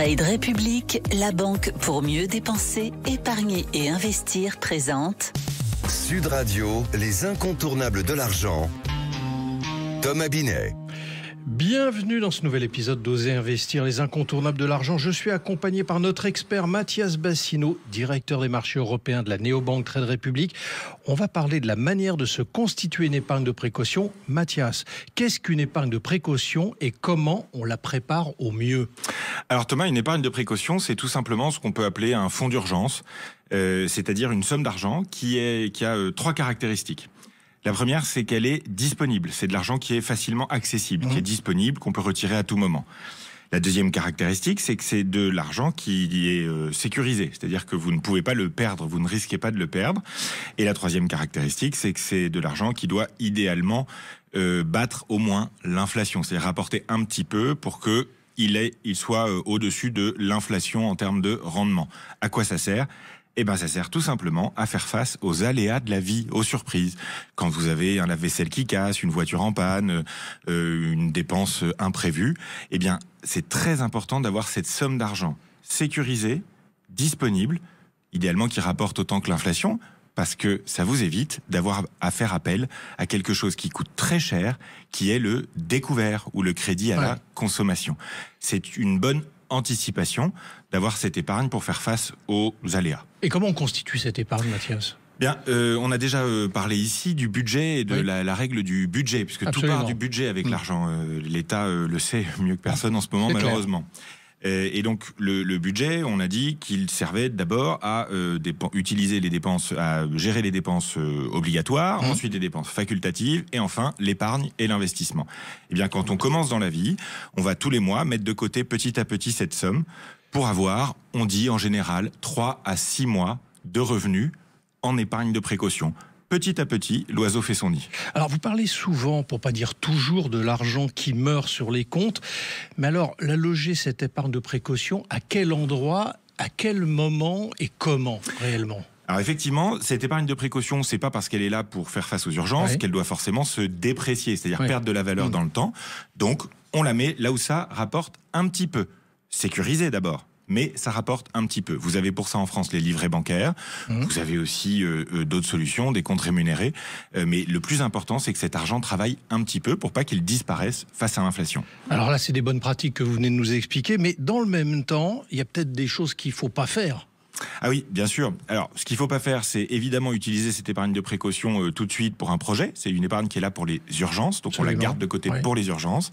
Trade République, la banque pour mieux dépenser, épargner et investir présente Sud Radio, les incontournables de l'argent. Thomas Binet. Bienvenue dans ce nouvel épisode d'Oser investir, les incontournables de l'argent. Je suis accompagné par notre expert Mathias Bassino, directeur des marchés européens de la néobanque Trade République. On va parler de la manière de se constituer une épargne de précaution. Mathias, qu'est-ce qu'une épargne de précaution et comment on la prépare au mieux ? Alors Thomas, une épargne de précaution, c'est tout simplement ce qu'on peut appeler un fonds d'urgence, c'est-à-dire une somme d'argent qui a trois caractéristiques. La première, c'est qu'elle est disponible. C'est de l'argent qui est facilement accessible, qui est disponible, qu'on peut retirer à tout moment. La deuxième caractéristique, c'est que c'est de l'argent qui est sécurisé. C'est-à-dire que vous ne pouvez pas le perdre, vous ne risquez pas de le perdre. Et la troisième caractéristique, c'est que c'est de l'argent qui doit idéalement battre au moins l'inflation. C'est-à-dire rapporter un petit peu pour que il soit au-dessus de l'inflation en termes de rendement. À quoi ça sert ? Eh ben, ça sert tout simplement à faire face aux aléas de la vie, aux surprises. Quand vous avez un lave-vaisselle qui casse, une voiture en panne, une dépense imprévue, eh bien, c'est très important d'avoir cette somme d'argent sécurisée, disponible, idéalement qui rapporte autant que l'inflation, parce que ça vous évite d'avoir à faire appel à quelque chose qui coûte très cher, qui est le découvert ou le crédit à la consommation. C'est une bonne anticipation d'avoir cette épargne pour faire face aux aléas. Et comment on constitue cette épargne, Mathias ? Bien, on a déjà parlé ici du budget et de la règle du budget, puisque Absolument. tout part du budget avec l'argent. L'État le sait mieux que personne en ce moment, malheureusement. Et donc le budget, on a dit qu'il servait d'abord à utiliser les dépenses, à gérer les dépenses obligatoires, ensuite les dépenses facultatives, et enfin l'épargne et l'investissement. Eh bien, quand on commence dans la vie, on va tous les mois mettre de côté petit à petit cette somme pour avoir, on dit en général, 3 à 6 mois de revenus en épargne de précaution. Petit à petit, l'oiseau fait son nid. Alors, vous parlez souvent, pour pas dire toujours, de l'argent qui meurt sur les comptes. Mais alors, la loger cette épargne de précaution, à quel endroit, à quel moment et comment, réellement ? Alors effectivement, cette épargne de précaution, c'est pas parce qu'elle est là pour faire face aux urgences qu'elle doit forcément se déprécier, c'est-à-dire perdre de la valeur dans le temps. Donc, on la met là où ça rapporte un petit peu. Sécurisé d'abord, mais ça rapporte un petit peu. Vous avez pour ça en France les livrets bancaires, vous avez aussi d'autres solutions, des comptes rémunérés, mais le plus important, c'est que cet argent travaille un petit peu pour pas qu'il disparaisse face à l'inflation. Alors là, c'est des bonnes pratiques que vous venez de nous expliquer, mais dans le même temps, il y a peut-être des choses qu'il faut pas faire. Ah oui, bien sûr. Alors, ce qu'il faut pas faire, c'est évidemment utiliser cette épargne de précaution tout de suite pour un projet. C'est une épargne qui est là pour les urgences, donc Absolument. on la garde de côté pour les urgences.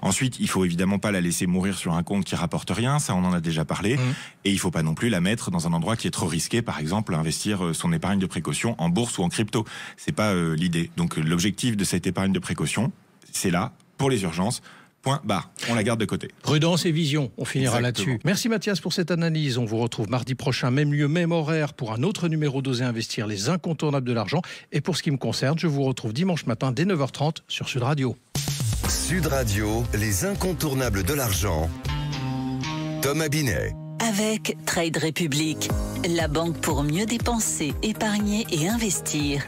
Ensuite, il faut évidemment pas la laisser mourir sur un compte qui rapporte rien, ça on en a déjà parlé. Et il faut pas non plus la mettre dans un endroit qui est trop risqué, par exemple investir son épargne de précaution en bourse ou en crypto. C'est pas l'idée. Donc l'objectif de cette épargne de précaution, c'est là pour les urgences. Point barre. On la garde de côté. Prudence et vision, on finira Exactement. là-dessus. Merci Mathias pour cette analyse. On vous retrouve mardi prochain, même lieu, même horaire, pour un autre numéro d'Oser investir, les incontournables de l'argent. Et pour ce qui me concerne, je vous retrouve dimanche matin dès 9h30 sur Sud Radio. Sud Radio, les incontournables de l'argent. Thomas Binet. avec Trade République, la banque pour mieux dépenser, épargner et investir.